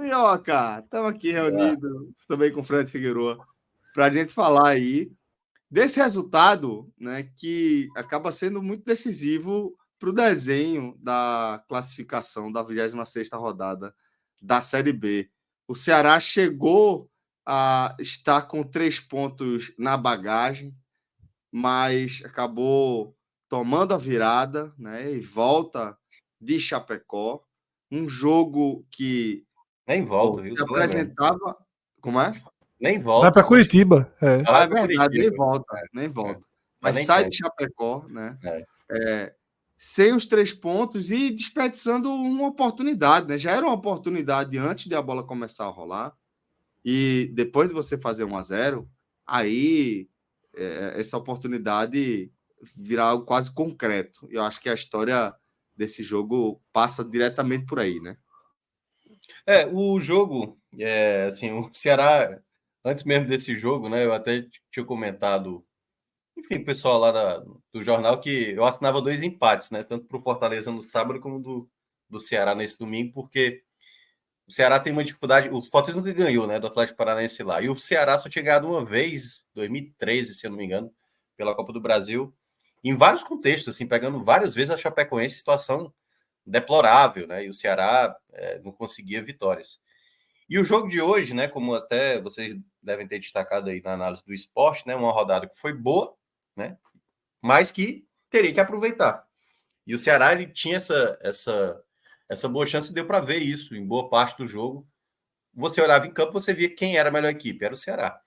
Minhoca! Estamos aqui Ah. reunidos também com o Fred Figueroa para a gente falar aí desse resultado, né, que acaba sendo muito decisivo para o desenho da classificação da 26ª rodada da Série B. O Ceará chegou a estar com 3 pontos na bagagem, mas acabou tomando a virada, né, e volta de Chapecó. Um jogo que Nem volta, viu? se Só lembrando. apresentava. Como é? Nem Vai volta. para Curitiba. É. Ah, Vai é para verdade, nem Curitiba. volta, nem volta. Dá Mas nem sai tempo. de Chapecó, né? É. Sem os 3 pontos e desperdiçando uma oportunidade, né? Já era uma oportunidade antes de a bola começar a rolar. E depois de você fazer 1-0, aí essa oportunidade virar algo quase concreto. Eu acho que a história desse jogo passa diretamente por aí, né? O jogo, assim, o Ceará, antes mesmo desse jogo, né, eu até tinha comentado, enfim, o pessoal lá do jornal, que eu assinava 2 empates, né, tanto para o Fortaleza no sábado como do Ceará nesse domingo, porque o Ceará tem uma dificuldade, o Fortaleza nunca ganhou, né, do Atlético Paranaense lá, e o Ceará só tinha ganhado uma vez, 2013, se eu não me engano, pela Copa do Brasil, em vários contextos, assim, pegando várias vezes a Chapecoense em situação deplorável, né, e o Ceará não conseguia vitórias. E o jogo de hoje, né, como até vocês devem ter destacado aí na análise do esporte, né, uma rodada que foi boa, né, mas que teria que aproveitar. E o Ceará ele tinha essa boa chance, deu para ver isso em boa parte do jogo. Você olhava em campo, você via quem era a melhor equipe, era o Ceará.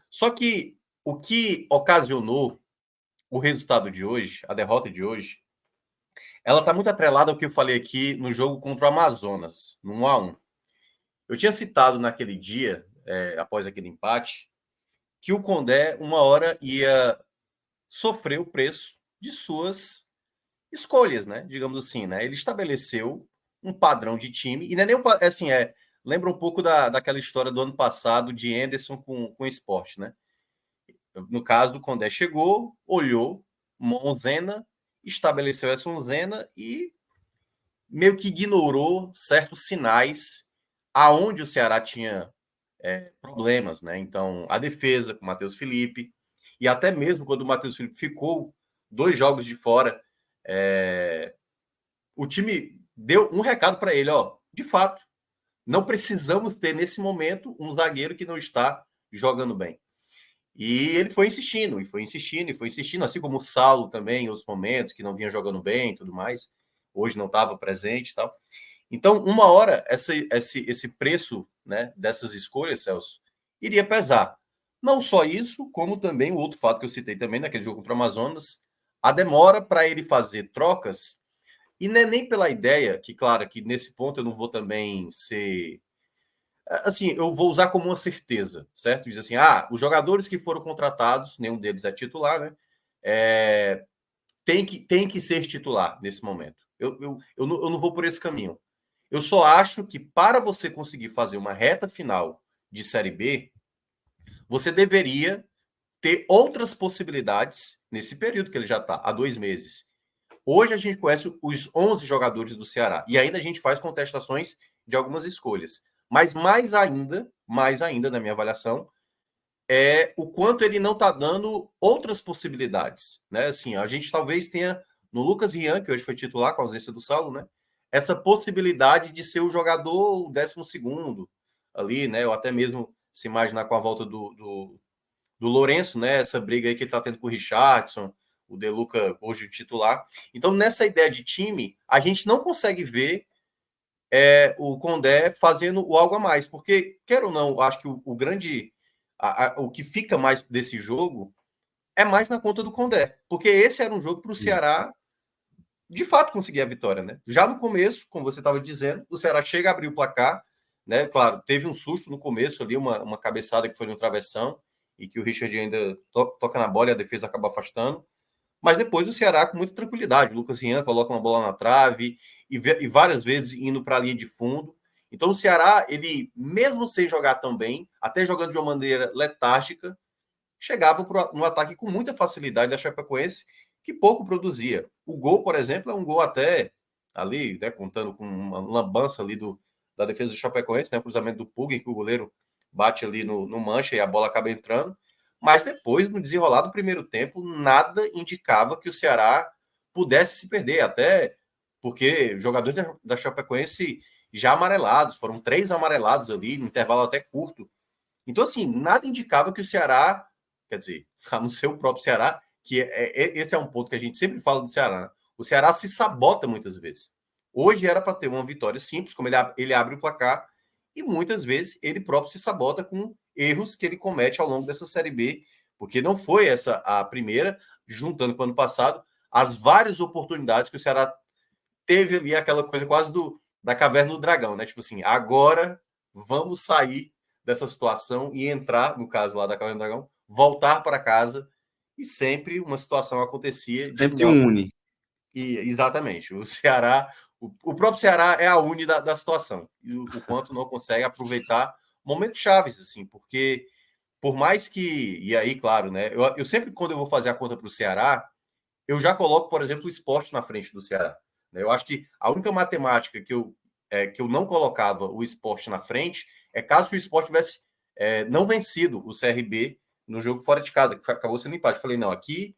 Só que o que ocasionou o resultado de hoje, a derrota de hoje, ela está muito atrelada ao que eu falei aqui no jogo contra o Amazonas, no 1-1. Eu tinha citado naquele dia, após aquele empate, que o Condé, uma hora, ia sofrer o preço de suas escolhas, né? Digamos assim, né? Ele estabeleceu um padrão de time, e não é nem assim, lembra um pouco daquela história do ano passado de Anderson com o esporte, né? No caso, o Condé chegou, olhou, Monzena, estabeleceu essa Monzena e meio que ignorou certos sinais aonde o Ceará tinha problemas, né? Então, a defesa com o Matheus Felipe, e até mesmo quando o Matheus Felipe ficou 2 jogos de fora, o time deu um recado para ele, ó, de fato, não precisamos ter nesse momento um zagueiro que não está jogando bem. E ele foi insistindo, e foi insistindo, e foi insistindo, assim como o Saulo também, em outros momentos, que não vinha jogando bem e tudo mais, hoje não estava presente e tal. Então, uma hora, esse preço, né, dessas escolhas, Celso, iria pesar. Não só isso, como também o outro fato que eu citei também naquele jogo contra o Amazonas, a demora para ele fazer trocas, e não é nem pela ideia, que claro, que nesse ponto eu não vou também ser... Assim, eu vou usar como uma certeza, certo? Diz assim, os jogadores que foram contratados, nenhum deles é titular, né? Tem que ser titular nesse momento. Eu não vou por esse caminho. Eu só acho que para você conseguir fazer uma reta final de Série B, você deveria ter outras possibilidades nesse período que ele já está, há 2 meses. Hoje a gente conhece os 11 jogadores do Ceará e ainda a gente faz contestações de algumas escolhas. Mas mais ainda, na minha avaliação, é o quanto ele não está dando outras possibilidades, né? Assim, a gente talvez tenha no Lucas Rian, que hoje foi titular com a ausência do Saulo, né? Essa possibilidade de ser o jogador 12º ali, né? Ou até mesmo se imaginar com a volta do Lourenço, né? Essa briga aí que ele está tendo com o Richardson, o De Luca hoje titular. Então, nessa ideia de time, a gente não consegue ver o Condé fazendo o algo a mais, porque, quer ou não, acho que o grande... o que fica mais desse jogo é mais na conta do Condé, porque esse era um jogo para o Ceará de fato conseguir a vitória, né? Já no começo, como você estava dizendo, o Ceará chega a abrir o placar, né? Claro, teve um susto no começo ali, uma cabeçada que foi no travessão e que o Richard ainda toca na bola e a defesa acaba afastando. Mas depois o Ceará com muita tranquilidade. O Lucas Rian coloca uma bola na trave e várias vezes indo para a linha de fundo. Então o Ceará, ele mesmo sem jogar tão bem, até jogando de uma maneira letárgica, chegava no ataque com muita facilidade da Chapecoense, que pouco produzia. O gol, por exemplo, é um gol até ali, né, contando com uma lambança ali da defesa do Chapecoense, né? O cruzamento do Pugger, que o goleiro bate ali no mancha e a bola acaba entrando. Mas depois, no desenrolar do primeiro tempo, nada indicava que o Ceará pudesse se perder, até porque jogadores da Chapecoense já amarelados, foram 3 amarelados ali, no intervalo até curto. Então, assim, nada indicava que o Ceará, quer dizer, no seu próprio Ceará, que esse é um ponto que a gente sempre fala do Ceará, né? O Ceará se sabota muitas vezes. Hoje era para ter uma vitória simples, como ele abre o placar, e muitas vezes ele próprio se sabota com erros que ele comete ao longo dessa Série B, porque não foi essa a primeira, juntando com o ano passado, as várias oportunidades que o Ceará teve ali, aquela coisa quase da caverna do dragão, né? Tipo assim, agora vamos sair dessa situação e entrar, no caso lá da caverna do dragão, voltar para casa, e sempre uma situação acontecia de Sempre une. E, exatamente. O Ceará, o próprio Ceará é a uni da situação. E o quanto não consegue aproveitar momentos chaves, assim, porque por mais que. E aí, claro, né? Eu sempre, quando eu vou fazer a conta para o Ceará, eu já coloco, por exemplo, o esporte na frente do Ceará. Eu acho que a única matemática que eu não colocava o esporte na frente é caso o esporte tivesse não vencido o CRB no jogo fora de casa, que acabou sendo empate. Eu falei, não, aqui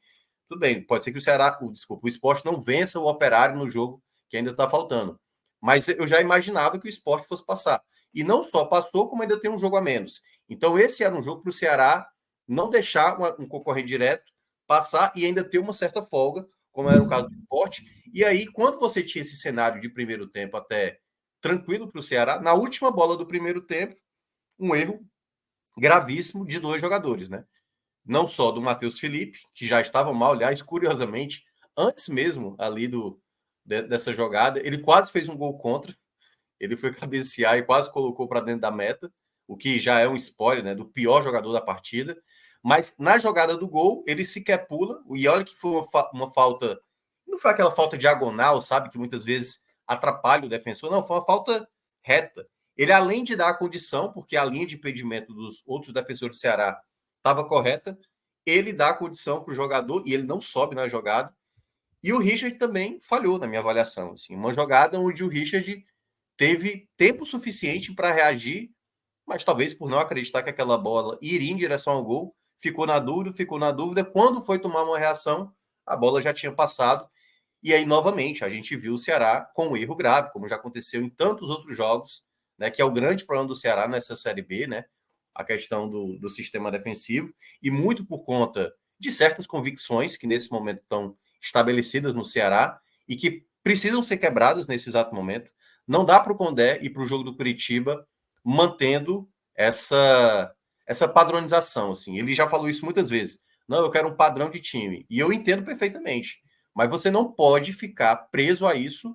tudo bem, pode ser que o esporte não vença o Operário no jogo que ainda está faltando. Mas eu já imaginava que o esporte fosse passar. E não só passou, como ainda tem um jogo a menos. Então, esse era um jogo para o Ceará não deixar um concorrente direto passar e ainda ter uma certa folga, como era o caso do esporte. E aí, quando você tinha esse cenário de primeiro tempo até tranquilo para o Ceará, na última bola do primeiro tempo, um erro gravíssimo de 2 jogadores, né? Não só do Matheus Felipe, que já estava mal, aliás, curiosamente, antes mesmo ali dessa jogada, ele quase fez um gol contra, ele foi cabecear e quase colocou para dentro da meta, o que já é um spoiler, né, do pior jogador da partida. Mas na jogada do gol, ele sequer pula, e olha que foi uma falta, não foi aquela falta diagonal, sabe, que muitas vezes atrapalha o defensor, não, foi uma falta reta. Ele, além de dar a condição, porque a linha de impedimento dos outros defensores do Ceará estava correta, ele dá a condição para o jogador e ele não sobe na jogada. E o Richard também falhou na minha avaliação. Assim, uma jogada onde o Richard teve tempo suficiente para reagir, mas talvez por não acreditar que aquela bola iria em direção ao gol, ficou na dúvida. Quando foi tomar uma reação, a bola já tinha passado. E aí, novamente, a gente viu o Ceará com um erro grave, como já aconteceu em tantos outros jogos, né, que é o grande problema do Ceará nessa Série B, né, a questão do sistema defensivo, e muito por conta de certas convicções que nesse momento estão estabelecidas no Ceará e que precisam ser quebradas nesse exato momento. Não dá para o Condé e para o jogo do Curitiba mantendo essa padronização. Assim. Ele já falou isso muitas vezes. Não, eu quero um padrão de time. E eu entendo perfeitamente. Mas você não pode ficar preso a isso,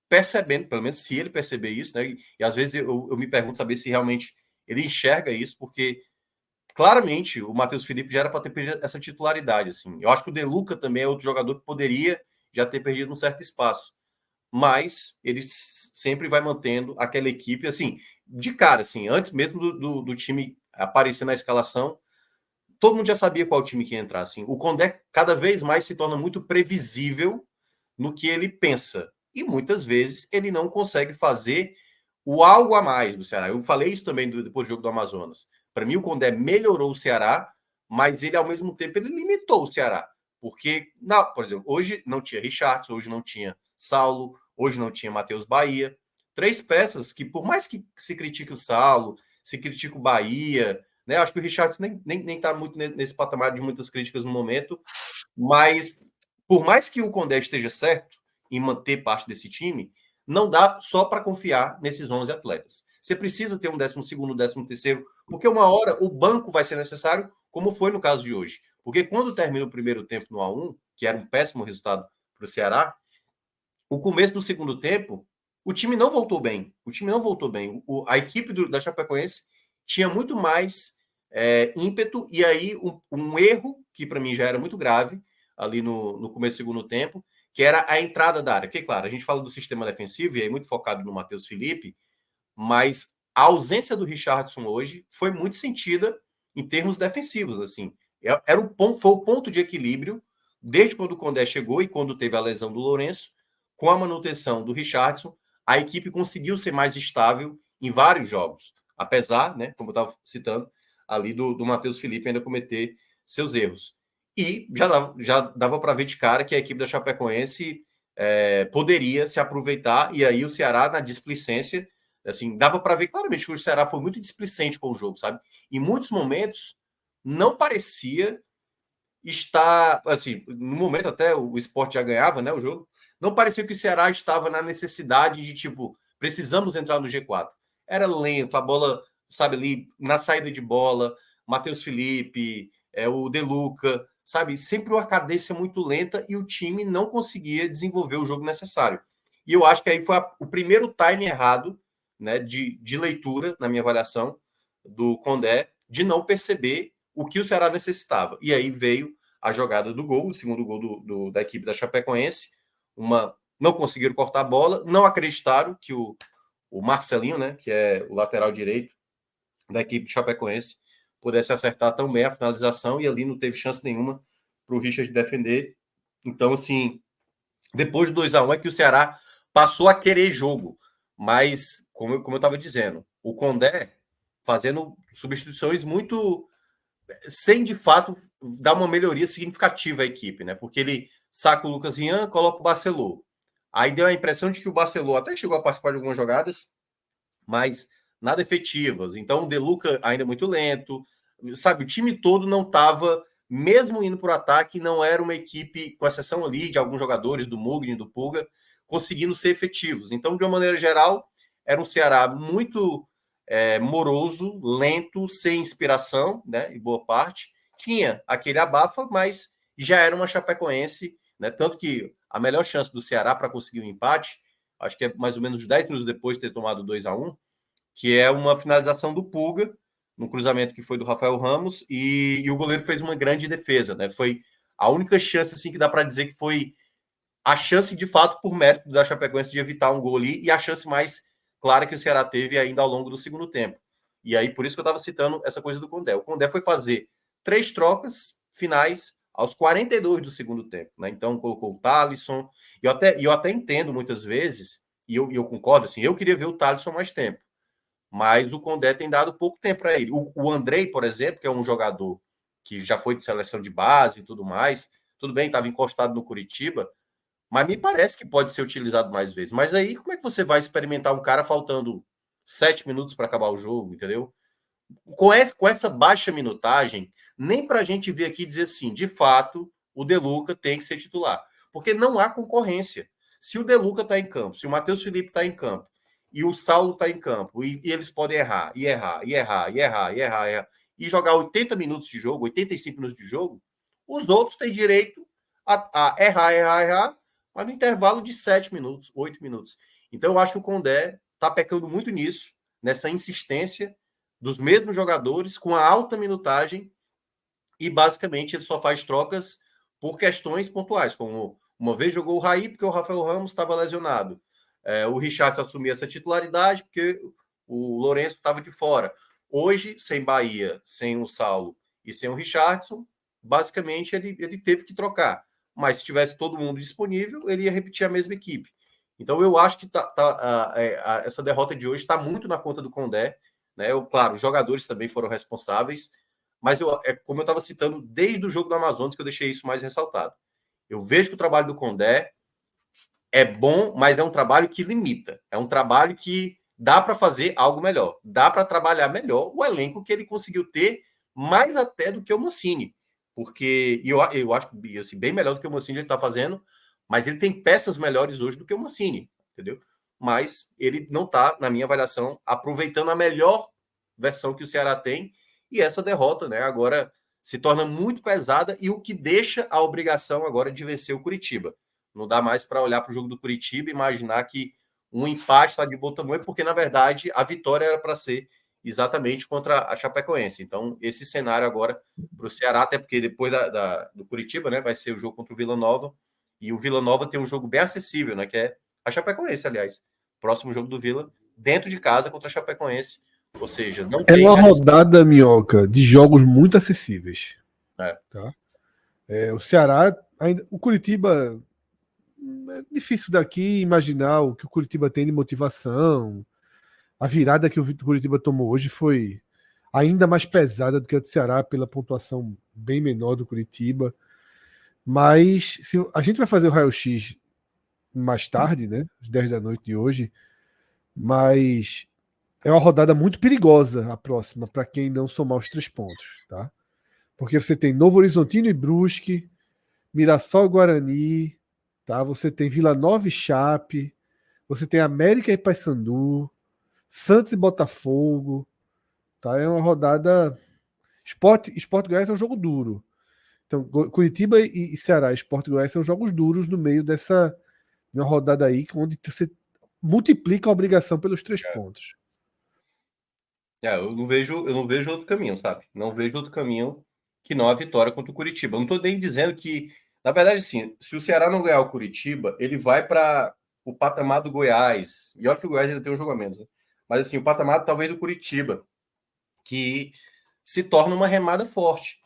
percebendo, pelo menos se ele perceber isso, né? E às vezes eu me pergunto saber se realmente ele enxerga isso, porque claramente o Matheus Felipe já era para ter perdido essa titularidade. Assim. Eu acho que o De Luca também é outro jogador que poderia já ter perdido um certo espaço. Mas ele sempre vai mantendo aquela equipe, assim, de cara, assim, antes mesmo do time aparecer na escalação, todo mundo já sabia qual time que ia entrar. Assim. O Condé cada vez mais se torna muito previsível no que ele pensa. E muitas vezes ele não consegue fazer o algo a mais do Ceará. Eu falei isso também depois do jogo do Amazonas. Para mim, o Condé melhorou o Ceará, mas ele, ao mesmo tempo, ele limitou o Ceará. Porque, não, por exemplo, hoje não tinha Richardson, hoje não tinha Saulo, hoje não tinha Matheus Bahia. 3 peças que, por mais que se critique o Saulo, se critique o Bahia, né? Acho que o Richardson nem tá muito nesse patamar de muitas críticas no momento, mas por mais que o Condé esteja certo em manter parte desse time, não dá só para confiar nesses 11 atletas. Você precisa ter um 12º, 13º, porque uma hora o banco vai ser necessário, como foi no caso de hoje. Porque quando termina o primeiro tempo no 1-1, que era um péssimo resultado para o Ceará, o começo do segundo tempo, o time não voltou bem. O time não voltou bem. A equipe da Chapecoense tinha muito mais ímpeto, e aí um erro, que para mim já era muito grave, ali no começo do segundo tempo, que era a entrada da área. Porque, claro, a gente fala do sistema defensivo, e aí muito focado no Matheus Felipe, mas a ausência do Richardson hoje foi muito sentida em termos defensivos. Assim. Foi o ponto de equilíbrio, desde quando o Condé chegou e quando teve a lesão do Lourenço, com a manutenção do Richardson, a equipe conseguiu ser mais estável em vários jogos, apesar, né, como eu estava citando, ali do Matheus Felipe ainda cometer seus erros. E já dava para ver de cara que a equipe da Chapecoense poderia se aproveitar, e aí o Ceará, na displicência, assim, dava para ver claramente que o Ceará foi muito displicente com o jogo, sabe? Em muitos momentos, não parecia estar, assim, no momento até o Sport já ganhava, né, o jogo, não parecia que o Ceará estava na necessidade de, tipo, precisamos entrar no G4. Era lento, a bola, sabe, ali, na saída de bola, Matheus Felipe, o De Luca, sabe, sempre uma cadência muito lenta e o time não conseguia desenvolver o jogo necessário. E eu acho que aí foi o primeiro time errado, né, de leitura, na minha avaliação, do Condé, de não perceber o que o Ceará necessitava. E aí veio a jogada do gol, o segundo gol da equipe da Chapecoense. Não conseguiram cortar a bola, não acreditaram que o Marcelinho, né, que é o lateral direito da equipe do Chapecoense, pudesse acertar tão bem a finalização, e ali não teve chance nenhuma para o Richard defender. Então, assim, depois do 2-1 é que o Ceará passou a querer jogo. Mas, como eu estava dizendo, o Condé fazendo substituições muito sem, de fato, dar uma melhoria significativa à equipe, né? Porque ele saca o Lucas Rian, coloca o Barcelô. Aí deu a impressão de que o Barcelô até chegou a participar de algumas jogadas, mas nada efetivas. Então, o De Luca ainda muito lento. Sabe, o time todo não estava, mesmo indo para o ataque, não era uma equipe, com exceção ali de alguns jogadores, do Mugni, do Pulga, conseguindo ser efetivos. Então, de uma maneira geral, era um Ceará muito moroso, lento, sem inspiração, né, em boa parte. Tinha aquele abafa, mas já era uma Chapecoense, né, tanto que a melhor chance do Ceará para conseguir um empate, acho que é mais ou menos 10 minutos depois de ter tomado 2-1, que é uma finalização do Pulga, no cruzamento que foi do Rafael Ramos, e o goleiro fez uma grande defesa, né? Foi a única chance, assim, que dá para dizer que foi a chance, de fato, por mérito da Chapecoense de evitar um gol ali, e a chance mais clara que o Ceará teve ainda ao longo do segundo tempo. E aí, por isso que eu estava citando essa coisa do Condé. O Condé foi fazer 3 trocas finais aos 42 do segundo tempo, né? Então, colocou o Thalisson, e eu até entendo muitas vezes, e eu concordo, assim, eu queria ver o Thalisson mais tempo, mas o Condé tem dado pouco tempo para ele. O Andrei, por exemplo, que é um jogador que já foi de seleção de base e tudo mais, tudo bem, estava encostado no Curitiba, mas me parece que pode ser utilizado mais vezes. Mas aí, como é que você vai experimentar um cara faltando 7 minutos para acabar o jogo, entendeu? Com essa baixa minutagem, nem para a gente ver aqui dizer assim, de fato, o De Luca tem que ser titular. Porque não há concorrência. Se o De Luca está em campo, se o Matheus Felipe está em campo, e o Saulo está em campo, e eles podem errar, e jogar 80 minutos de jogo, 85 minutos de jogo, os outros têm direito a errar, mas no intervalo de 7 minutos, 8 minutos. Então, eu acho que o Condé está pecando muito nisso, nessa insistência dos mesmos jogadores com a alta minutagem, e basicamente ele só faz trocas por questões pontuais, como uma vez jogou o Raí porque o Rafael Ramos estava lesionado, o Richard assumiu essa titularidade porque o Lourenço estava de fora. Hoje, sem Bahia, sem o Saulo e sem o Richardson, basicamente ele teve que trocar. Mas se tivesse todo mundo disponível, ele ia repetir a mesma equipe. Então eu acho que essa derrota de hoje está muito na conta do Condé, né? Claro, os jogadores também foram responsáveis, mas como eu estava citando desde o jogo do Amazonas, que eu deixei isso mais ressaltado. Eu vejo que o trabalho do Condé é bom, mas é um trabalho que limita. É um trabalho que dá para fazer algo melhor. Dá para trabalhar melhor o elenco que ele conseguiu ter, mais até do que o Mancini. Porque eu acho que assim, bem melhor do que o Mancini ele está fazendo, mas ele tem peças melhores hoje do que o Mancini, entendeu? Mas ele não está, na minha avaliação, aproveitando a melhor versão que o Ceará tem, e essa derrota, né, agora se torna muito pesada, e o que deixa a obrigação agora de vencer o Curitiba. Não dá mais para olhar para o jogo do Curitiba e imaginar que um empate está de bom tamanho, porque, na verdade, a vitória era para ser exatamente contra a Chapecoense. Então, esse cenário agora para o Ceará, até porque depois do Curitiba, né, vai ser o jogo contra o Vila Nova, e o Vila Nova tem um jogo bem acessível, né, que é a Chapecoense, aliás. Próximo jogo do Vila, dentro de casa contra a Chapecoense. Ou seja, não tem... É uma rodada, Minhoca, de jogos muito acessíveis. Tá? O Ceará, ainda, o Curitiba... É difícil daqui imaginar o que o Curitiba tem de motivação. A virada que o Curitiba tomou hoje foi ainda mais pesada do que a do Ceará, pela pontuação bem menor do Curitiba. Mas se a gente vai fazer o raio-x mais tarde, né? Às 10 da noite de hoje. Mas é uma rodada muito perigosa a próxima, para quem não somar os 3 pontos, tá? Porque você tem Novo Horizontino e Brusque, Mirassol e Guarani, tá? Você tem Vila Nova e Chape, você tem América e Paysandu, Santos e Botafogo, tá? É uma rodada. Sport Goiás é um jogo duro. Então, Curitiba e Ceará, Sport Goiás são jogos duros no meio dessa uma rodada aí, onde você multiplica a obrigação pelos 3 pontos. Eu não vejo outro caminho, sabe? Não vejo outro caminho que não a vitória contra o Curitiba. Eu não estou nem dizendo que, na verdade, sim, se o Ceará não ganhar o Curitiba, ele vai para o patamar do Goiás. E olha que o Goiás ainda tem um jogo a menos, né? Mas assim, o patamar talvez do Curitiba, que se torna uma remada forte.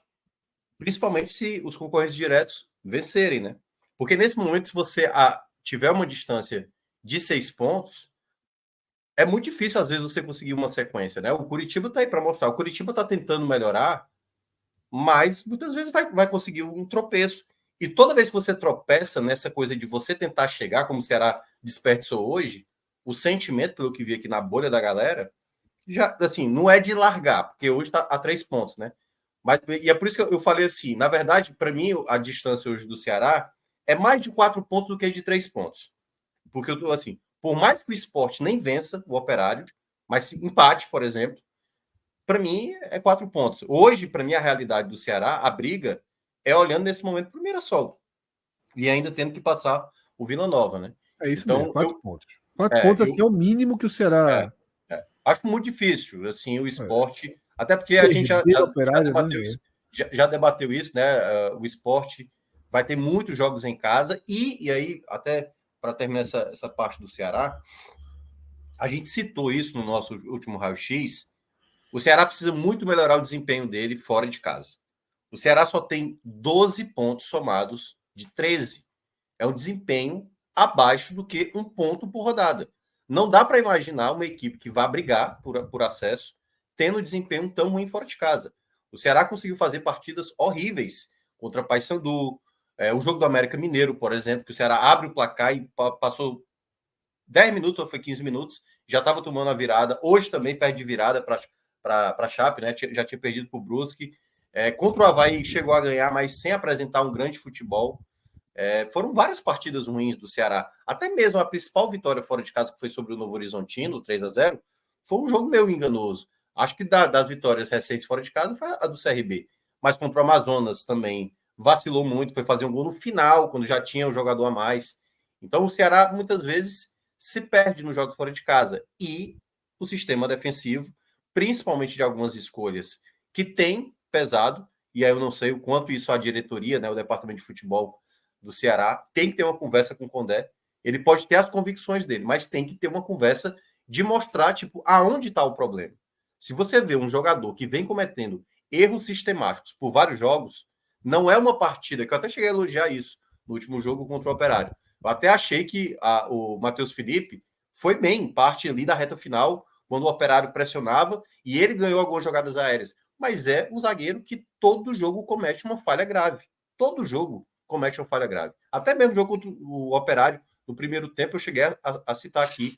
Principalmente se os concorrentes diretos vencerem, né? Porque nesse momento, se você tiver uma distância de 6 pontos, é muito difícil, às vezes, você conseguir uma sequência, né? O Curitiba tá aí para mostrar. O Curitiba tá tentando melhorar, mas muitas vezes vai conseguir um tropeço. E toda vez que você tropeça nessa coisa de você tentar chegar, como o Ceará desperdiçou hoje, o sentimento, pelo que vi aqui na bolha da galera, já, assim, não é de largar, porque hoje tá a 3 pontos, né? Mas, e é por isso que eu falei assim, na verdade, para mim, a distância hoje do Ceará é mais de 4 pontos do que de 3 pontos. Porque eu tô assim, por mais que o Sport nem vença o Operário, mas se empate, por exemplo, para mim é 4 pontos. Hoje, para mim, a realidade do Ceará, a briga é olhando nesse momento para o Mirassol. E ainda tendo que passar o Vila Nova, né? É isso então, mesmo, 4 pontos. 4 pontos assim, é o mínimo que o Ceará. Acho muito difícil, assim, o Sport. Até porque a gente já debateu né? isso. Já debateu isso, né? O Sport vai ter muitos jogos em casa. E aí, até para terminar essa parte do Ceará, a gente citou isso no nosso último raio-x. O Ceará precisa muito melhorar o desempenho dele fora de casa. O Ceará só tem 12 pontos somados de 13. É um desempenho abaixo do que 1 ponto por rodada. Não dá para imaginar uma equipe que vá brigar por acesso tendo desempenho tão ruim fora de casa. O Ceará conseguiu fazer partidas horríveis contra Paysandu, o jogo do América Mineiro, por exemplo, que o Ceará abre o placar e passou 10 minutos ou foi 15 minutos, já estava tomando a virada. Hoje também perde virada para a Chape, né? Já tinha perdido para o Brusque. Contra o Avaí chegou a ganhar, mas sem apresentar um grande futebol. Foram várias partidas ruins do Ceará. Até mesmo a principal vitória fora de casa, que foi sobre o Novo Horizontino, 3-0, foi um jogo meio enganoso. Acho que das vitórias recentes fora de casa foi a do CRB. Mas contra o Amazonas também vacilou muito, foi fazer um gol no final, quando já tinha um jogador a mais. Então o Ceará muitas vezes se perde nos jogos fora de casa. E o sistema defensivo, principalmente de algumas escolhas que tem pesado, e aí eu não sei o quanto isso a diretoria, né, o departamento de futebol do Ceará, tem que ter uma conversa com o Condé. Ele pode ter as convicções dele, mas tem que ter uma conversa de mostrar, tipo, aonde está o problema. Se você vê um jogador que vem cometendo erros sistemáticos por vários jogos, não é uma partida, que eu até cheguei a elogiar isso no último jogo contra o Operário. Eu até achei que o Matheus Felipe foi bem, parte ali da reta final, quando o Operário pressionava, e ele ganhou algumas jogadas aéreas. Mas é um zagueiro que todo jogo comete uma falha grave. Todo jogo comete uma falha grave. Até mesmo o jogo contra o Operário, no primeiro tempo, eu cheguei a citar aqui,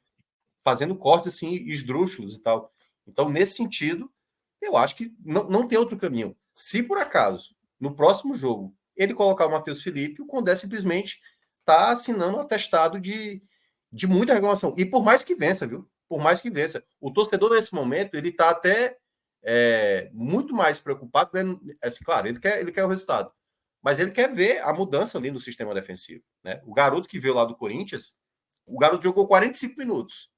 fazendo cortes assim, esdrúxulos e tal. Então, nesse sentido, eu acho que não tem outro caminho. Se por acaso, no próximo jogo, ele colocar o Matheus Felipe, o Condé simplesmente está assinando um atestado de muita reclamação. E por mais que vença, viu? Por mais que vença. O torcedor, nesse momento, ele está até muito mais preocupado. Assim, claro, ele quer o resultado. Mas ele quer ver a mudança ali no sistema defensivo. Né? O garoto que veio lá do Corinthians, o garoto jogou 45 minutos.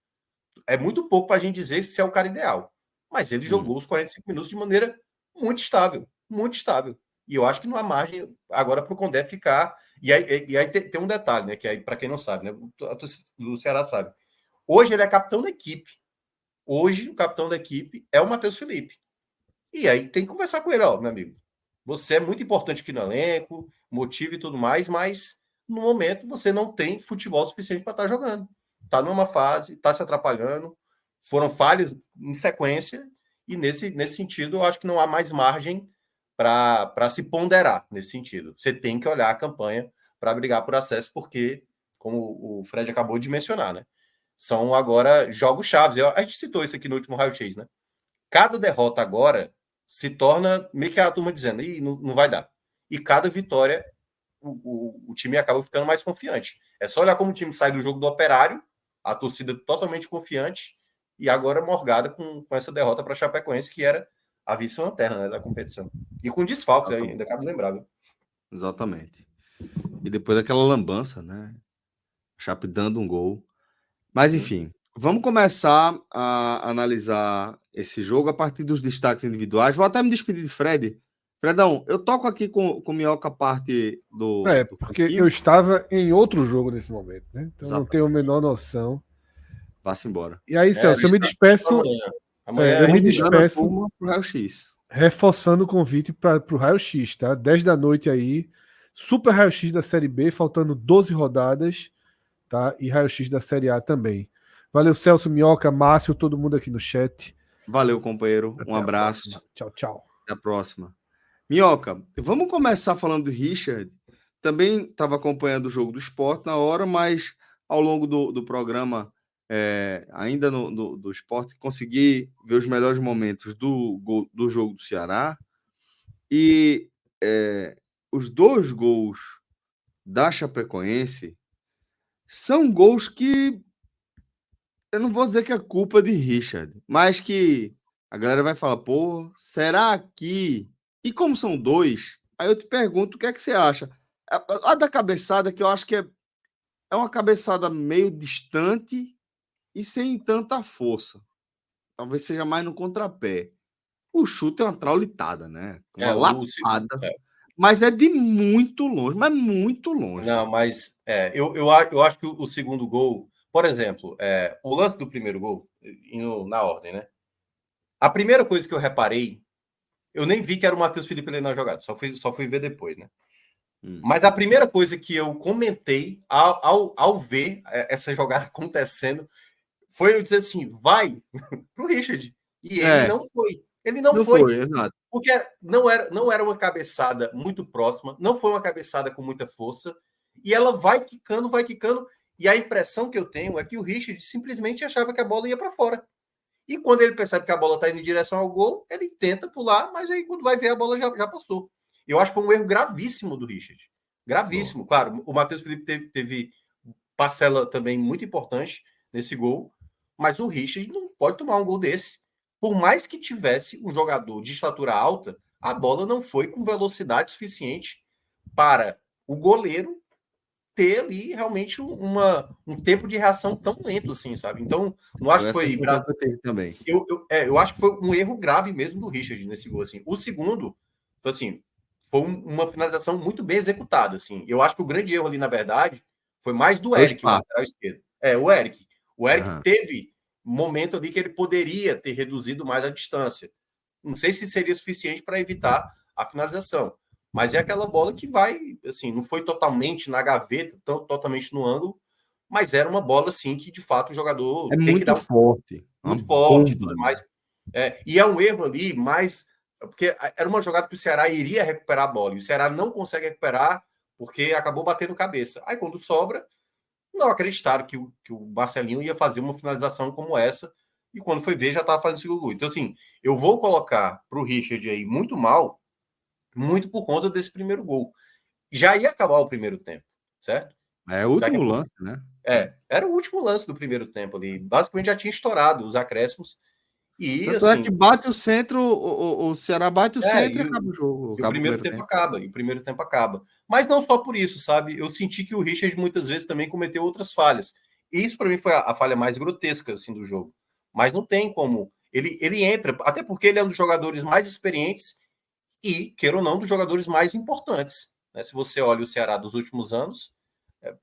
É muito pouco para a gente dizer se é o cara ideal. Mas ele jogou os 45 minutos de maneira muito estável. Muito estável. E eu acho que não há margem agora para o Condé ficar. E aí tem um detalhe, né? Que aí, para quem não sabe, né? Do Ceará sabe. Hoje ele é capitão da equipe. Hoje o capitão da equipe é o Matheus Felipe. E aí tem que conversar com ele, ó, meu amigo. Você é muito importante aqui no elenco, motivo e tudo mais, mas no momento você não tem futebol suficiente para estar jogando. Está numa fase, está se atrapalhando. foram falhas em sequência, e nesse sentido, eu acho que não há mais margem para se ponderar nesse sentido. Você tem que olhar a campanha para brigar por acesso, porque, como o Fred acabou de mencionar, né? São agora jogos chaves. A gente citou isso aqui no último raio-x, né? Cada derrota agora se torna meio que a turma dizendo, não vai dar. E cada vitória, o time acaba ficando mais confiante. É só olhar como o time sai do jogo do Operário, a torcida totalmente confiante, e agora morgada com essa derrota para a Chapecoense, que era a vice-lanterna, né, da competição. E com desfalques, ainda acabo de lembrar. Viu? Exatamente. E depois daquela lambança, né? Chape dando um gol. Mas, enfim, vamos começar a analisar esse jogo a partir dos destaques individuais. Vou até me despedir de Fred. Fredão, eu toco aqui com o Minhoca a parte do. Porque eu estava em outro jogo nesse momento, né? Então não tenho a menor noção. Vá-se embora. E aí, Celso, eu me despeço. Amanhã eu me despeço pro raio-x. Reforçando o convite para o raio-x, tá? 10 da noite aí. Super raio-x da Série B, faltando 12 rodadas, tá? E raio-x da Série A também. Valeu, Celso, Minhoca, Márcio, todo mundo aqui no chat. Valeu, companheiro. Um abraço. Tchau, tchau. Até a próxima. Minhoca, vamos começar falando do Richard. Também estava acompanhando o jogo do Sport na hora, mas ao longo do programa, ainda do Sport, consegui ver os melhores momentos do jogo do Ceará. E os 2 gols da Chapecoense são gols que eu não vou dizer que é culpa de Richard, mas que a galera vai falar, pô, será que... E como são 2, aí eu te pergunto, o que é que você acha? A da cabeçada, que eu acho que é uma cabeçada meio distante e sem tanta força. Talvez seja mais no contrapé. O chute é uma traulitada, né? Uma lapada. Mas é de muito longe, mas muito longe. Não, mas eu acho que o segundo gol, por exemplo, o lance do primeiro gol, indo na ordem, né? A primeira coisa que eu reparei, eu nem vi que era o Matheus Felipe ali na jogada, só fui ver depois, né? Mas a primeira coisa que eu comentei ao ver essa jogada acontecendo foi eu dizer assim, vai pro Richard. E ele não foi. Ele não foi. Exato. Porque não era uma cabeçada muito próxima, não foi uma cabeçada com muita força, e ela vai quicando, e a impressão que eu tenho é que o Richard simplesmente achava que a bola ia para fora. E quando ele percebe que a bola está indo em direção ao gol, ele tenta pular, mas aí quando vai ver a bola já passou. Eu acho que foi um erro gravíssimo do Richard. Gravíssimo. Bom. Claro, o Matheus Felipe teve parcela também muito importante nesse gol, mas o Richard não pode tomar um gol desse. Por mais que tivesse um jogador de estatura alta, a bola não foi com velocidade suficiente para o goleiro ter ali realmente um tempo de reação tão lento assim, sabe? Então, não acho que foi... também. Eu acho que foi um erro grave mesmo do Richard nesse gol, assim. O segundo, assim, foi uma finalização muito bem executada, assim. Eu acho que o grande erro ali, na verdade, foi mais do Eric, o lateral esquerdo. O Eric. O Eric teve momento ali que ele poderia ter reduzido mais a distância. Não sei se seria suficiente para evitar a finalização. Mas é aquela bola que vai, assim, não foi totalmente na gaveta, totalmente no ângulo, mas era uma bola, assim, que de fato o jogador tem muito que dar forte. Muito forte e tudo mais. E é um erro ali, mas porque era uma jogada que o Ceará iria recuperar a bola, e o Ceará não consegue recuperar porque acabou batendo cabeça. Aí quando sobra, não acreditaram que o Marcelinho ia fazer uma finalização como essa, e quando foi ver, já estava fazendo o segundo gol. Então, assim, eu vou colocar para o Richard aí muito mal, muito por conta desse primeiro gol. Já ia acabar o primeiro tempo, certo? É o último lance, né? Era o último lance do primeiro tempo ali. Basicamente já tinha estourado os acréscimos. E tanto assim, é que bate o centro, o Ceará bate o centro e acaba o jogo. E o primeiro tempo acaba. Mas não só por isso, sabe? Eu senti que o Richard muitas vezes também cometeu outras falhas. E isso para mim foi a falha mais grotesca assim, do jogo. Mas não tem como. Ele entra, até porque ele é um dos jogadores mais experientes e, queira ou não, dos jogadores mais importantes. Né? Se você olha o Ceará dos últimos anos,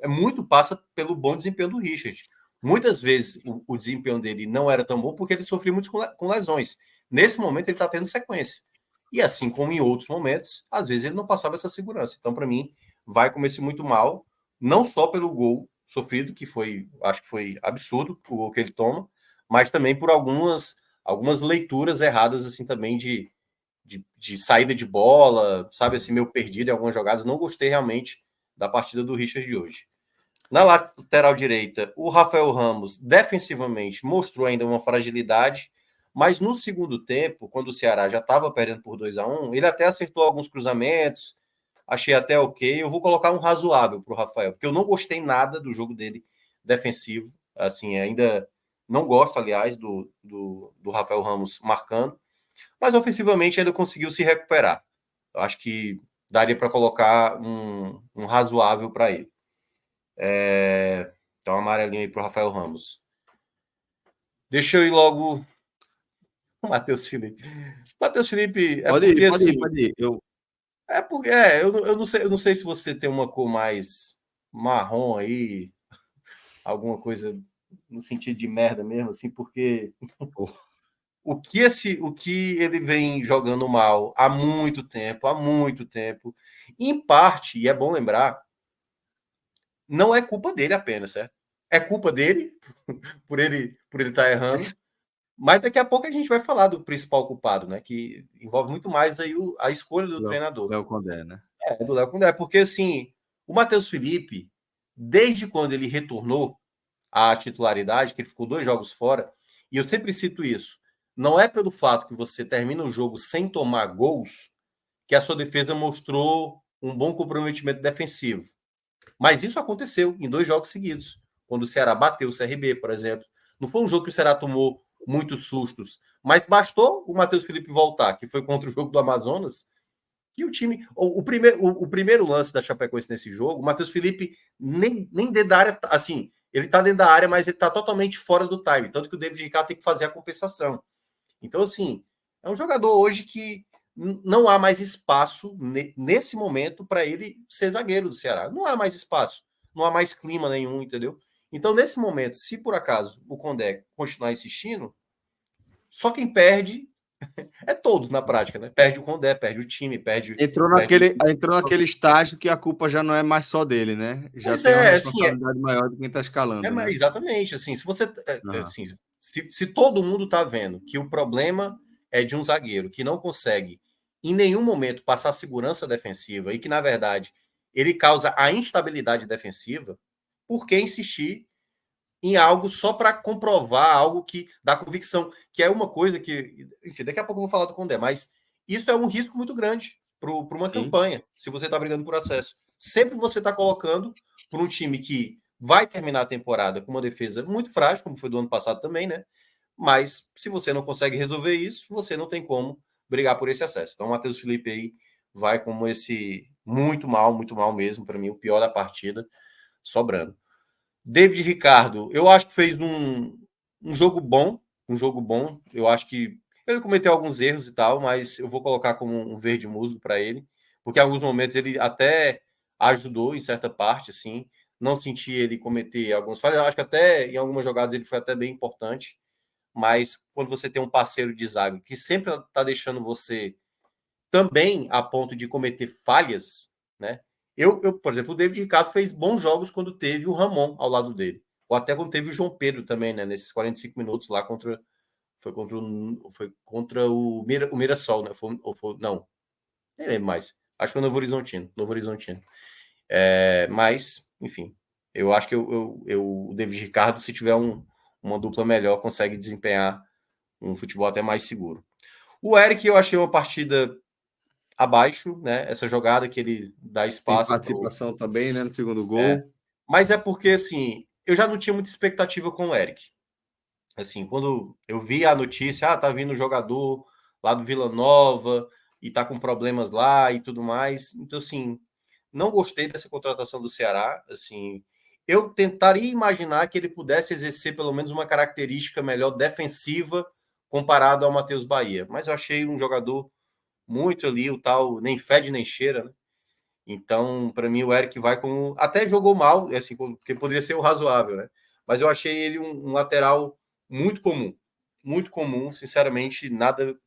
muito passa pelo bom desempenho do Richard. Muitas vezes o desempenho dele não era tão bom porque ele sofria muito com lesões. Nesse momento ele está tendo sequência. E assim como em outros momentos, às vezes ele não passava essa segurança. Então, para mim, vai começar muito mal, não só pelo gol sofrido, que foi, acho que foi absurdo o gol que ele toma, mas também por algumas leituras erradas, assim, também de saída de bola, sabe, assim, meio perdido em algumas jogadas. Não gostei realmente da partida do Richard de hoje. Na lateral direita, o Rafael Ramos, defensivamente, mostrou ainda uma fragilidade, mas no segundo tempo, quando o Ceará já estava perdendo por 2-1, ele até acertou alguns cruzamentos, achei até ok. Eu vou colocar um razoável para o Rafael, porque eu não gostei nada do jogo dele defensivo, assim, ainda não gosto, aliás, do Rafael Ramos marcando, mas ofensivamente ainda conseguiu se recuperar. Eu acho que daria para colocar um razoável para ele. Então, amarelinho aí para o Rafael Ramos. Deixa eu ir logo o Matheus Felipe. Matheus Felipe, Pode ir, pode ir. Eu não sei se você tem uma cor mais marrom aí, alguma coisa no sentido de merda mesmo, assim, porque o que ele vem jogando mal há muito tempo, em parte, e é bom lembrar, não é culpa dele apenas, certo? É culpa dele por ele estar errando, mas daqui a pouco a gente vai falar do principal culpado, né? Que envolve muito mais aí a escolha do treinador. Léo Condé, né? Do Léo Condé, porque assim, o Matheus Felipe, desde quando ele retornou à titularidade, que ele ficou 2 jogos fora, e eu sempre cito isso, não é pelo fato que você termina o jogo sem tomar gols que a sua defesa mostrou um bom comprometimento defensivo. Mas isso aconteceu em 2 jogos seguidos, quando o Ceará bateu o CRB, por exemplo. Não foi um jogo que o Ceará tomou muitos sustos, mas bastou o Matheus Felipe voltar, que foi contra o jogo do Amazonas, que o time... O primeiro lance da Chapecoense nesse jogo, o Matheus Felipe nem dentro da área... Assim, ele tá dentro da área, mas ele tá totalmente fora do time. Tanto que o David Ricardo tem que fazer a compensação. Então, assim, é um jogador hoje que não há mais espaço nesse momento para ele ser zagueiro do Ceará. Não há mais espaço, não há mais clima nenhum, entendeu? Então, nesse momento, se por acaso o Condé continuar insistindo, só quem perde é todos na prática, né? Perde o Condé, perde o time, perde. Entrou naquele estágio que a culpa já não é mais só dele, né? Já Pois tem uma assim, responsabilidade maior de quem está escalando, né? exatamente, assim, se você, Uhum. assim, se todo mundo está vendo que o problema é de um zagueiro que não consegue em nenhum momento passar segurança defensiva e que, na verdade, ele causa a instabilidade defensiva, por que insistir em algo só para comprovar algo que dá convicção, que é uma coisa que, enfim, daqui a pouco eu vou falar do Condé, mas isso é um risco muito grande para uma campanha, se você está brigando por acesso. Sempre você está colocando por um time que vai terminar a temporada com uma defesa muito frágil, como foi do ano passado também, né? Mas se você não consegue resolver isso, você não tem como brigar por esse acesso. Então, o Matheus Felipe aí vai como esse muito mal mesmo, para mim, o pior da partida, sobrando. David Ricardo, eu acho que fez um jogo bom, Eu acho que ele cometeu alguns erros e tal, mas eu vou colocar como um verde musgo para ele, porque em alguns momentos ele até ajudou em certa parte, assim. Não senti ele cometer algumas falhas. Eu acho que até em algumas jogadas ele foi até bem importante, mas quando você tem um parceiro de zaga que sempre está deixando você também a ponto de cometer falhas, né? Por exemplo, o David Ricardo fez bons jogos quando teve o Ramon ao lado dele. Ou até quando teve o João Pedro também, né? Nesses 45 minutos lá contra. Foi contra o Mirassol, né? Não, nem lembro mais. Acho que foi Novo Horizontino. Mas, enfim, eu acho que o David Ricardo, se tiver uma dupla melhor, consegue desempenhar um futebol até mais seguro. O Eric, eu achei uma partida abaixo, né? Essa jogada que ele dá espaço. Tem participação também, né? No segundo gol. Mas é porque, assim, eu já não tinha muita expectativa com o Eric. Assim, quando eu vi a notícia, tá vindo um jogador lá do Vila Nova e tá com problemas lá e tudo mais. Então, assim, não gostei dessa contratação do Ceará. Assim, eu tentaria imaginar que ele pudesse exercer pelo menos uma característica melhor defensiva comparado ao Matheus Bahia. Mas eu achei um jogador muito ali, o tal nem fede nem cheira, né? Então, para mim, o Eric vai como. Até jogou mal, assim, porque poderia ser o razoável, né? Mas eu achei ele um lateral muito comum. Muito comum, sinceramente, nada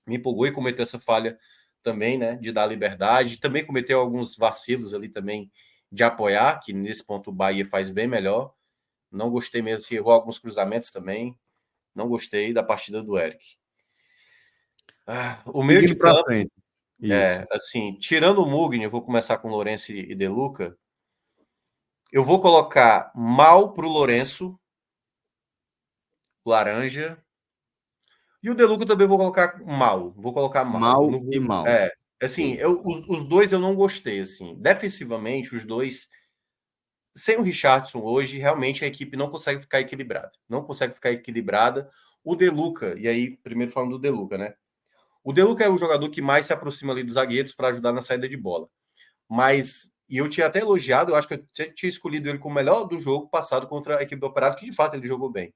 me empolgou e cometeu essa falha também, né? De dar liberdade. Também cometeu alguns vacilos ali também de apoiar, que nesse ponto o Bahia faz bem melhor. Não gostei mesmo, se errou alguns cruzamentos também. Não gostei da partida do Eric. O meio de pra campo, frente. Isso. assim, tirando o Mugni, eu vou começar com o Lourenço e De Luca. Eu vou colocar mal pro Lourenço, laranja. E o De Luca também vou colocar mal. Vou colocar mal. Mal Não vou, e mal. Assim, os dois eu não gostei, assim. Defensivamente, os dois... Sem o Richarlison hoje, realmente a equipe não consegue ficar equilibrada. Não consegue ficar equilibrada. O De Luca, e aí, primeiro falando do De Luca, né? O De Luca é o jogador que mais se aproxima ali dos zagueiros para ajudar na saída de bola. Mas, e eu tinha até elogiado, eu acho que eu tinha escolhido ele como o melhor do jogo passado contra a equipe do Operário, que de fato ele jogou bem.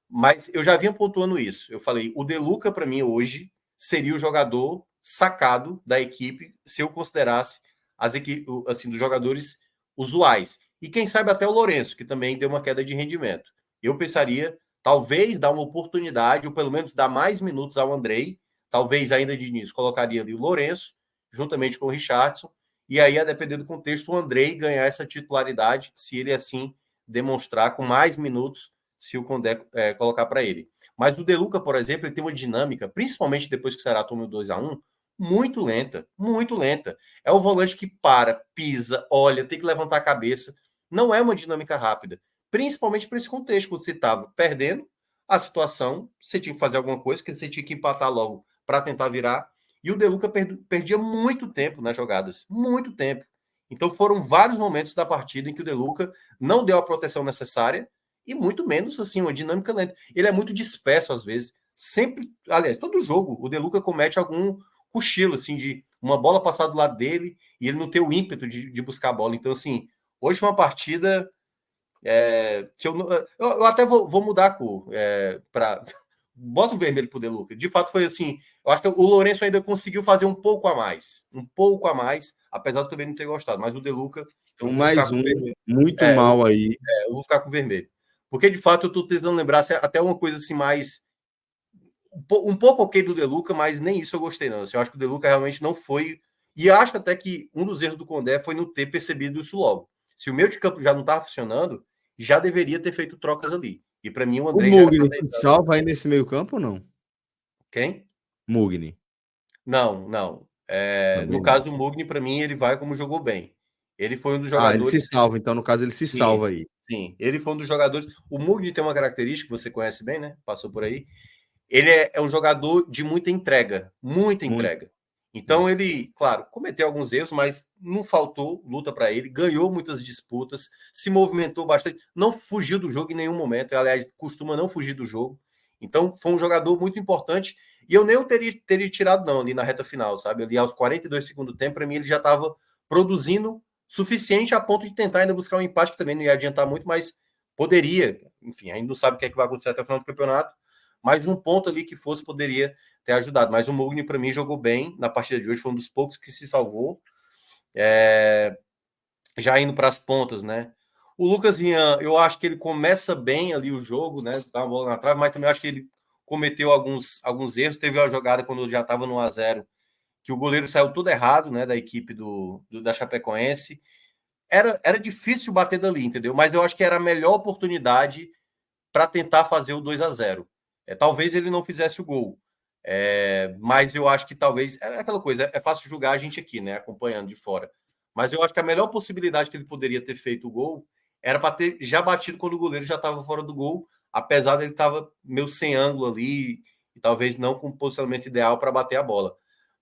Mas eu já vinha pontuando isso. Eu falei, o De Luca, para mim, hoje, seria o jogador sacado da equipe, se eu considerasse as equipes, assim, dos jogadores usuais. E quem sabe até o Lourenço, que também deu uma queda de rendimento. Eu pensaria, talvez, dar uma oportunidade, ou pelo menos dar mais minutos ao Andrei, talvez ainda de início, colocaria ali o Lourenço, juntamente com o Richarlison, e aí, a depender do contexto, o Andrei ganhar essa titularidade, se ele assim demonstrar com mais minutos, se o Condé colocar para ele. Mas o De Luca, por exemplo, ele tem uma dinâmica, principalmente depois que o Ceará toma o 2-1, muito lenta, muito lenta. É o volante que para, pisa, olha, tem que levantar a cabeça. Não é uma dinâmica rápida, principalmente para esse contexto, quando você estava perdendo a situação, você tinha que fazer alguma coisa, porque você tinha que empatar logo para tentar virar. E o De Luca perdia muito tempo nas jogadas, muito tempo. Então foram vários momentos da partida em que o De Luca não deu a proteção necessária e muito menos assim uma dinâmica lenta. Ele é muito disperso às vezes. Sempre, aliás, todo jogo o De Luca comete algum cochilo assim de uma bola passar do lado dele e ele não ter o ímpeto de buscar a bola. Então assim, hoje foi uma partida que eu até vou mudar a cor para bota o vermelho pro De Luca. De fato foi assim, eu acho que o Lourenço ainda conseguiu fazer um pouco a mais, apesar de também não ter gostado, mas o De Luca Então, mais um vermelho. muito mal aí. Eu vou ficar com vermelho. Porque de fato eu tô tentando lembrar até uma coisa assim mais um pouco ok do De Luca, mas nem isso eu gostei não. Assim, eu acho que o De Luca realmente não foi, e acho até que um dos erros do Condé foi não ter percebido isso logo. Se o meio de campo já não estava funcionando, já deveria ter feito trocas ali. E para mim o André já era Mugni salva aí nesse meio campo ou não? Quem? Mugni. Não. No caso do Mugni, para mim, ele vai como jogou bem. Ele foi um dos jogadores... ele se salva. Então, no caso, ele se salva aí. Sim, ele foi um dos jogadores... O Mugni tem uma característica que você conhece bem, né? Passou por aí. Ele é um jogador de muita entrega. Muita entrega. Então, ele, claro, cometeu alguns erros, mas não faltou luta para ele. Ganhou muitas disputas, se movimentou bastante. Não fugiu do jogo em nenhum momento. Aliás, costuma não fugir do jogo. Então, foi um jogador muito importante. E eu nem o teria tirado, não, ali na reta final, sabe? Ali aos 42 segundos do tempo, para mim, ele já estava produzindo suficiente a ponto de tentar ainda buscar um empate, que também não ia adiantar muito, mas poderia. Enfim, ainda não sabe o que é que vai acontecer até o final do campeonato. Mas um ponto ali que fosse poderia ter ajudado. Mas o Mugni, para mim, jogou bem na partida de hoje. Foi um dos poucos que se salvou. Já indo para as pontas, né? O Lucas Rian, eu acho que ele começa bem ali o jogo, né? Dá uma bola na trave, mas também acho que ele cometeu alguns erros. Teve uma jogada quando já estava no 1-0, que o goleiro saiu tudo errado, né? Da equipe da Chapecoense. Era difícil bater dali, entendeu? Mas eu acho que era a melhor oportunidade para tentar fazer o 2-0. Talvez ele não fizesse o gol. Mas eu acho que talvez... É aquela coisa, é fácil julgar a gente aqui, né? Acompanhando de fora. Mas eu acho que a melhor possibilidade que ele poderia ter feito o gol era para ter já batido quando o goleiro já estava fora do gol, apesar dele estava meio sem ângulo ali e talvez não com o posicionamento ideal para bater a bola.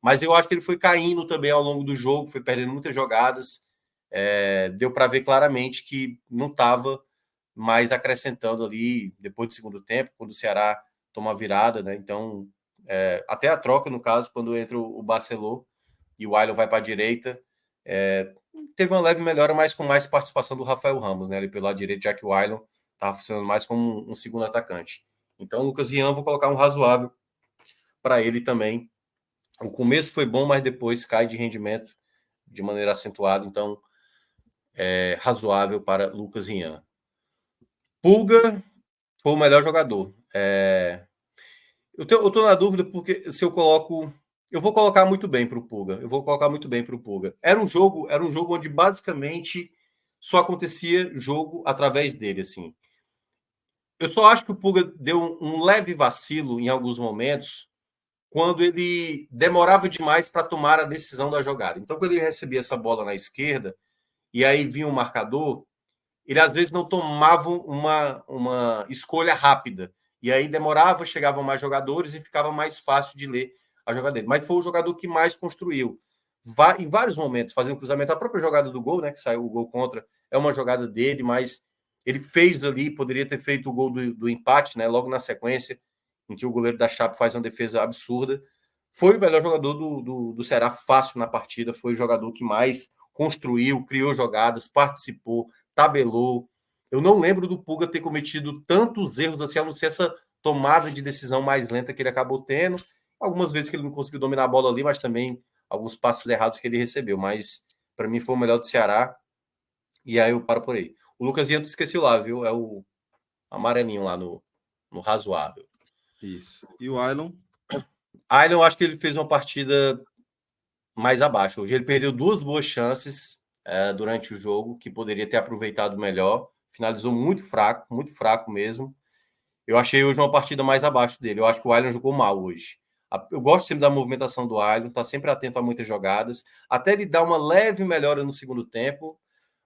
Mas eu acho que ele foi caindo também ao longo do jogo, foi perdendo muitas jogadas. Deu para ver claramente que não estava mais acrescentando ali depois do segundo tempo, quando o Ceará toma a virada, né? Então, até a troca, no caso, quando entra o Barceló e o Ailon vai para a direita, teve uma leve melhora, mas com mais participação do Rafael Ramos, né? Ali pelo lado direito, já que o Ailon estava funcionando mais como um segundo atacante. Então, o Lucas Rian, vou colocar um razoável para ele também. O começo foi bom, mas depois cai de rendimento de maneira acentuada. Então, razoável para Lucas Rian. Pulga foi o melhor jogador. Eu tô na dúvida porque se eu coloco... Eu vou colocar muito bem para o Pulga. Era um jogo onde basicamente só acontecia jogo através dele, assim. Eu só acho que o Pulga deu um leve vacilo em alguns momentos, quando ele demorava demais para tomar a decisão da jogada. Então, quando ele recebia essa bola na esquerda, e aí vinha o marcador, ele às vezes não tomava uma escolha rápida. E aí demorava, chegavam mais jogadores e ficava mais fácil de ler a jogada dele. Mas foi o jogador que mais construiu. Em vários momentos, fazendo cruzamento. A própria jogada do gol, né, que saiu o gol contra, é uma jogada dele, mas ele fez ali, poderia ter feito o gol do empate, né, logo na sequência, em que o goleiro da Chape faz uma defesa absurda. Foi o melhor jogador do Ceará, fácil na partida, foi o jogador que mais construiu, criou jogadas, participou, tabelou. Eu não lembro do Pulga ter cometido tantos erros assim, a não ser essa tomada de decisão mais lenta que ele acabou tendo. Algumas vezes que ele não conseguiu dominar a bola ali, mas também alguns passos errados que ele recebeu. Mas para mim foi o melhor do Ceará. E aí eu paro por aí. O Lucas Ian, tu esqueceu lá, viu? É o amarelinho lá no razoável. Isso. E o Ailon? Ailon, eu acho que ele fez uma partida mais abaixo. Hoje ele perdeu 2 boas chances durante o jogo, que poderia ter aproveitado melhor. Finalizou muito fraco mesmo. Eu achei hoje uma partida mais abaixo dele. Eu acho que o Ailon jogou mal hoje. Eu gosto sempre da movimentação do Ailon, tá sempre atento a muitas jogadas. Até ele dá uma leve melhora no segundo tempo,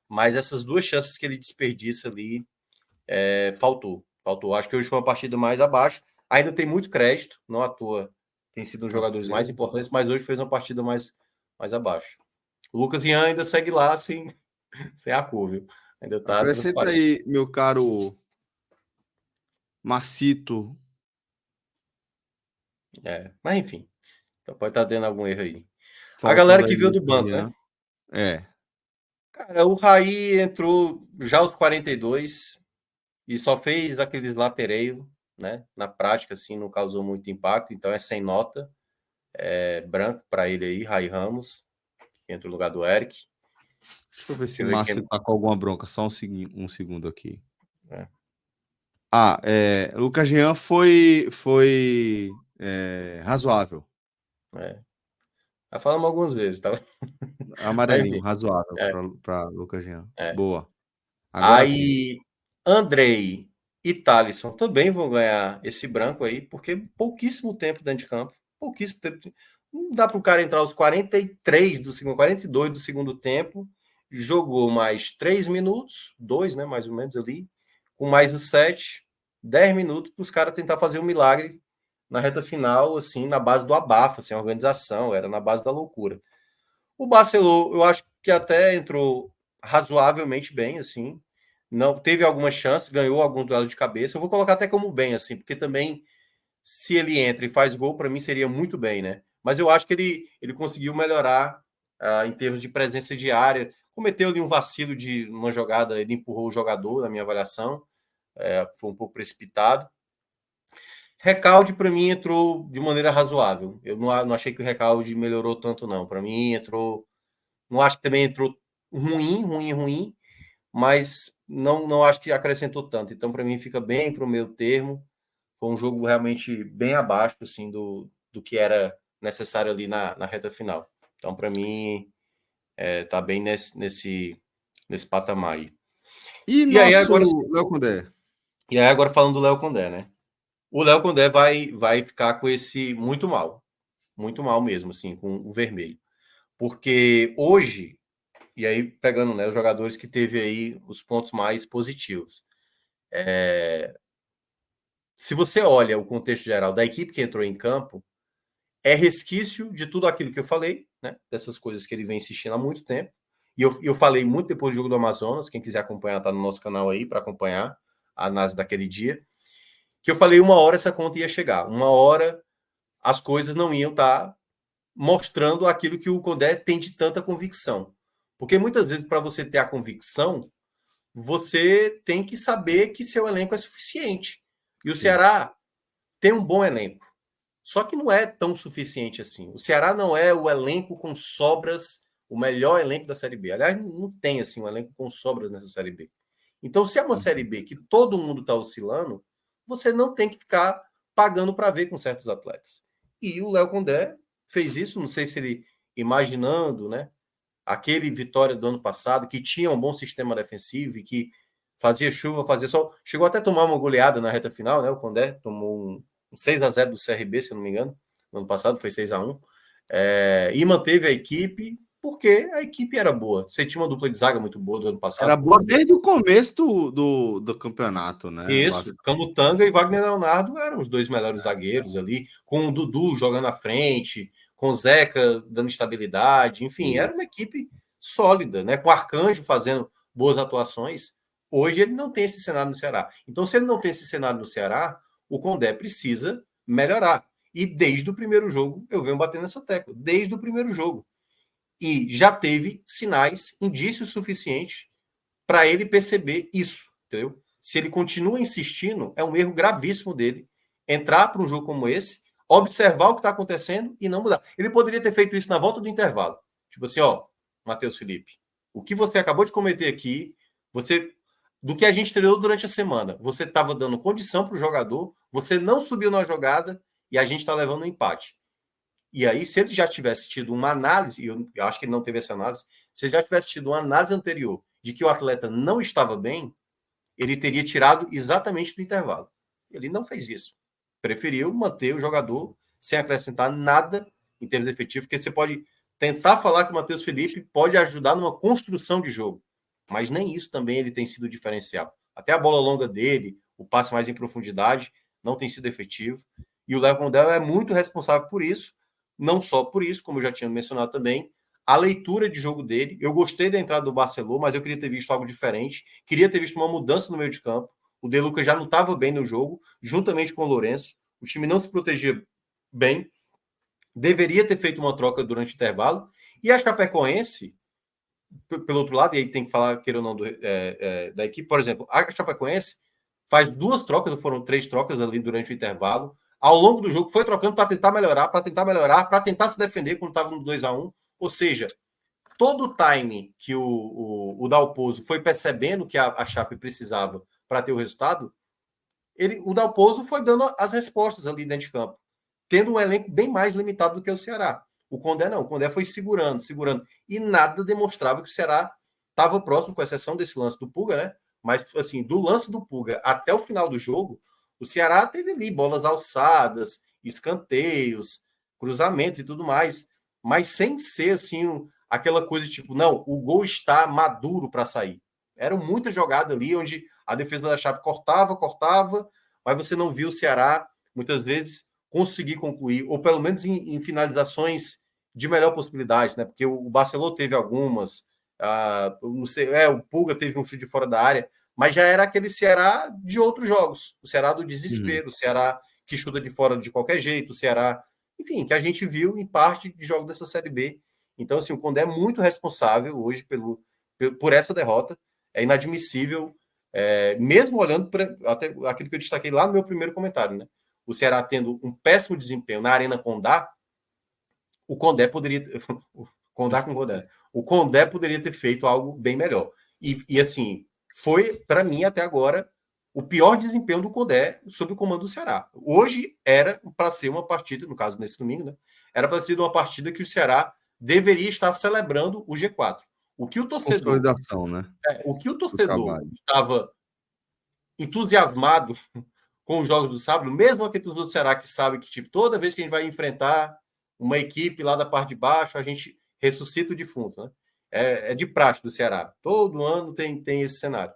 mas essas 2 chances que ele desperdiça ali, faltou. Acho que hoje foi uma partida mais abaixo. Ainda tem muito crédito, não à toa. Tem sido um dos jogadores mais importantes, mas hoje fez uma partida mais abaixo. O Lucas Ian ainda segue lá sem a cor, viu? Ainda tá Acrescenta aí, meu caro Marcito. Mas enfim. Então pode estar tendo algum erro aí. A Falta galera da que veio do Lucas banco, Ian. né? Cara, o Raí entrou já aos 42 e só fez aqueles latereios, né? Na prática, assim, não causou muito impacto, então é sem nota. Branco para ele aí, Raí Ramos, que entra no lugar do Eric. Deixa eu ver se o Márcio tá com alguma bronca. Só um segundo aqui. Lucas Jean foi razoável. Já falamos algumas vezes, tá? Amarelinho, razoável para Lucas Jean. Boa. Agora aí, sim. Andrei e Thalisson também vão ganhar esse branco aí, porque pouquíssimo tempo dentro de campo. Pouquíssimo tempo. Não dá para o cara entrar aos 43 do segundo, 42 do segundo tempo. Jogou mais 3 minutos, 2, né, mais ou menos ali, com mais os 7, 10 minutos para os caras tentar fazer um milagre na reta final, assim, na base do abafa, assim, a organização, era na base da loucura. O Barcelona, eu acho que até entrou razoavelmente bem, assim, não teve algumas chances, ganhou algum duelo de cabeça. Eu vou colocar até como bem, assim, porque também, se ele entra e faz gol, para mim seria muito bem, né? Mas eu acho que ele conseguiu melhorar em termos de presença de área. Cometeu ali um vacilo de uma jogada, ele empurrou o jogador, na minha avaliação. Foi um pouco precipitado. Recalde, para mim, entrou de maneira razoável. Eu não achei que o Recalde melhorou tanto, não. Para mim, entrou. Não acho que também entrou ruim, mas não acho que acrescentou tanto. Então, para mim, fica bem para o meu termo. Foi um jogo realmente bem abaixo assim, do que era necessário ali na reta final. Então, para mim, tá bem nesse patamar aí. E aí agora Léo Condé? E aí agora falando do Léo Condé, né? O Léo Condé vai ficar com esse muito mal mesmo, assim, com o vermelho. Porque hoje, e aí pegando, né, os jogadores que teve aí os pontos mais positivos. Se você olha o contexto geral da equipe que entrou em campo, é resquício de tudo aquilo que eu falei, né? Dessas coisas que ele vem insistindo há muito tempo. E eu falei muito depois do jogo do Amazonas. Quem quiser acompanhar, tá no nosso canal aí para acompanhar a análise daquele dia. Que eu falei, uma hora essa conta ia chegar. Uma hora as coisas não iam estar mostrando aquilo que o Condé tem de tanta convicção. Porque muitas vezes, para você ter a convicção, você tem que saber que seu elenco é suficiente. E o Ceará tem um bom elenco. Só que não é tão suficiente assim. O Ceará não é o elenco com sobras, o melhor elenco da Série B. Aliás, não tem assim um elenco com sobras nessa Série B. Então, se é uma Série B que todo mundo está oscilando, você não tem que ficar pagando para ver com certos atletas. E o Léo Condé fez isso, não sei se ele imaginando, né? Aquele Vitória do ano passado, que tinha um bom sistema defensivo e que fazia chuva, fazia sol. Chegou até a tomar uma goleada na reta final, né? O Condé tomou um 6-0 do CRB, se eu não me engano. No ano passado foi 6-1. E manteve a equipe, porque a equipe era boa. Você tinha uma dupla de zaga muito boa do ano passado. Era boa desde o começo do campeonato, né? Isso, Camutanga e Wagner Leonardo eram os 2 melhores zagueiros ali, com o Dudu jogando à frente, com o Zeca dando estabilidade, enfim, era uma equipe sólida, né? Com o Arcanjo fazendo boas atuações. Hoje ele não tem esse cenário no Ceará. Então, se ele não tem esse cenário no Ceará, o Condé precisa melhorar. E desde o primeiro jogo, eu venho batendo nessa tecla, desde o primeiro jogo. E já teve sinais, indícios suficientes para ele perceber isso, entendeu? Se ele continua insistindo, é um erro gravíssimo dele entrar para um jogo como esse, observar o que está acontecendo e não mudar. Ele poderia ter feito isso na volta do intervalo. Tipo assim, ó, Matheus Felipe, o que você acabou de cometer aqui, do que a gente treinou durante a semana, você estava dando condição para o jogador, você não subiu na jogada e a gente está levando um empate. E aí, se ele já tivesse tido uma análise, e eu acho que ele não teve essa análise, se ele já tivesse tido uma análise anterior de que o atleta não estava bem, ele teria tirado exatamente do intervalo. Ele não fez isso. Preferiu manter o jogador sem acrescentar nada em termos efetivos, porque você pode tentar falar que o Matheus Felipe pode ajudar numa construção de jogo, mas nem isso também ele tem sido diferencial. Até a bola longa dele, o passe mais em profundidade, não tem sido efetivo. E o Léo Condé é muito responsável por isso, não só por isso, como eu já tinha mencionado também, a leitura de jogo dele. Eu gostei da entrada do Barcelona, mas eu queria ter visto algo diferente. Queria ter visto uma mudança no meio de campo. O De Luca já não estava bem no jogo, juntamente com o Lourenço. O time não se protegia bem. Deveria ter feito uma troca durante o intervalo. E a Chapecoense, pelo outro lado, e aí tem que falar, queira ou não, da equipe, por exemplo, a Chapecoense faz 2 trocas, ou foram 3 trocas ali durante o intervalo. Ao longo do jogo, foi trocando para tentar melhorar, para tentar se defender quando estava no 2-1. Ou seja, todo o time que o Dalpozo foi percebendo que a Chape precisava para ter o resultado, o Dalpozo foi dando as respostas ali dentro de campo, tendo um elenco bem mais limitado do que o Ceará. O Condé não, o Condé foi segurando, e nada demonstrava que o Ceará estava próximo, com exceção desse lance do Puga, né? Mas, assim, do lance do Puga até o final do jogo, o Ceará teve ali bolas alçadas, escanteios, cruzamentos e tudo mais, mas sem ser, assim, aquela coisa tipo, não, o gol está maduro para sair. Eram muitas jogadas ali onde a defesa da Chape cortava, mas você não viu o Ceará, muitas vezes, conseguir concluir, ou pelo menos em finalizações de melhor possibilidade, né? Porque o Barcelona teve algumas, o Puga teve um chute de fora da área, mas já era aquele Ceará de outros jogos, o Ceará do desespero, o Ceará que chuta de fora de qualquer jeito, o Ceará, enfim, que a gente viu em parte de jogos dessa Série B. Então, assim, o Condé é muito responsável hoje por essa derrota, é inadmissível, mesmo olhando para até aquilo que eu destaquei lá no meu primeiro comentário, né? O Ceará tendo um péssimo desempenho na Arena Condá, o Condé poderia... O Condé poderia ter feito algo bem melhor. E assim, foi, para mim, até agora, o pior desempenho do Condé sob o comando do Ceará. Hoje era para ser uma partida, no caso, nesse domingo, né? Era para ser uma partida que o Ceará deveria estar celebrando o G4. O que o torcedor... Consolidação, né? O que o torcedor estava entusiasmado com os jogos do sábado, mesmo aquele torcedor do Ceará que sabe que, tipo, toda vez que a gente vai enfrentar uma equipe lá da parte de baixo, a gente ressuscita o defunto, né? É de praxe do Ceará. Todo ano tem esse cenário.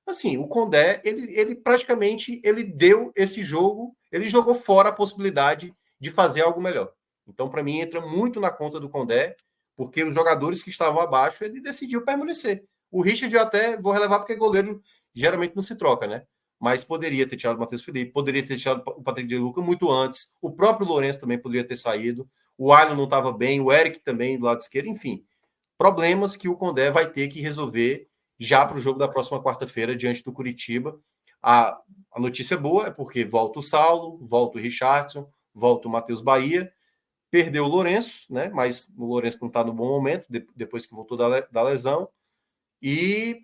Assim, o Condé, ele praticamente ele deu esse jogo, ele jogou fora a possibilidade de fazer algo melhor. Então, para mim, entra muito na conta do Condé, porque os jogadores que estavam abaixo, ele decidiu permanecer. O Richard eu até vou relevar, porque goleiro geralmente não se troca, né? Mas poderia ter tirado o Matheus Felipe, poderia ter tirado o Patrick de Luca muito antes, o próprio Lourenço também poderia ter saído, o Ailton não estava bem, o Eric também do lado esquerdo, enfim. Problemas que o Condé vai ter que resolver já para o jogo da próxima quarta-feira, diante do Curitiba. A notícia boa é porque volta o Saulo, volta o Richardson, volta o Matheus Bahia, perdeu o Lourenço, né? Mas o Lourenço não está no bom momento, depois que voltou da lesão. E,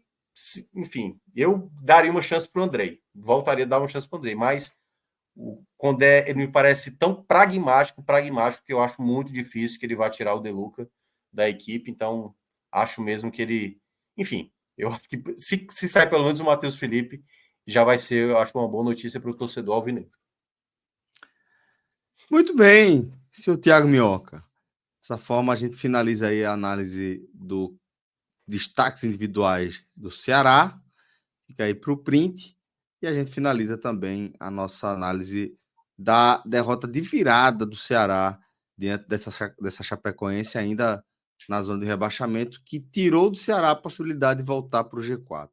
enfim, eu daria uma chance para o Andrei. Voltaria a dar uma chance para o Andrei, mas o Condé, ele me parece tão pragmático, que eu acho muito difícil que ele vá tirar o De Luca da equipe. Então, acho mesmo que ele... Enfim, Eu acho que se sair pelo menos o Matheus Felipe, já vai ser, eu acho, uma boa notícia para o torcedor alvinegro. Muito bem, seu Thiago Minhoca. Dessa forma, a gente finaliza aí a análise do destaques individuais do Ceará. Fica aí para o print. E a gente finaliza também a nossa análise da derrota de virada do Ceará diante dessa Chapecoense, ainda na zona de rebaixamento, que tirou do Ceará a possibilidade de voltar para o G4.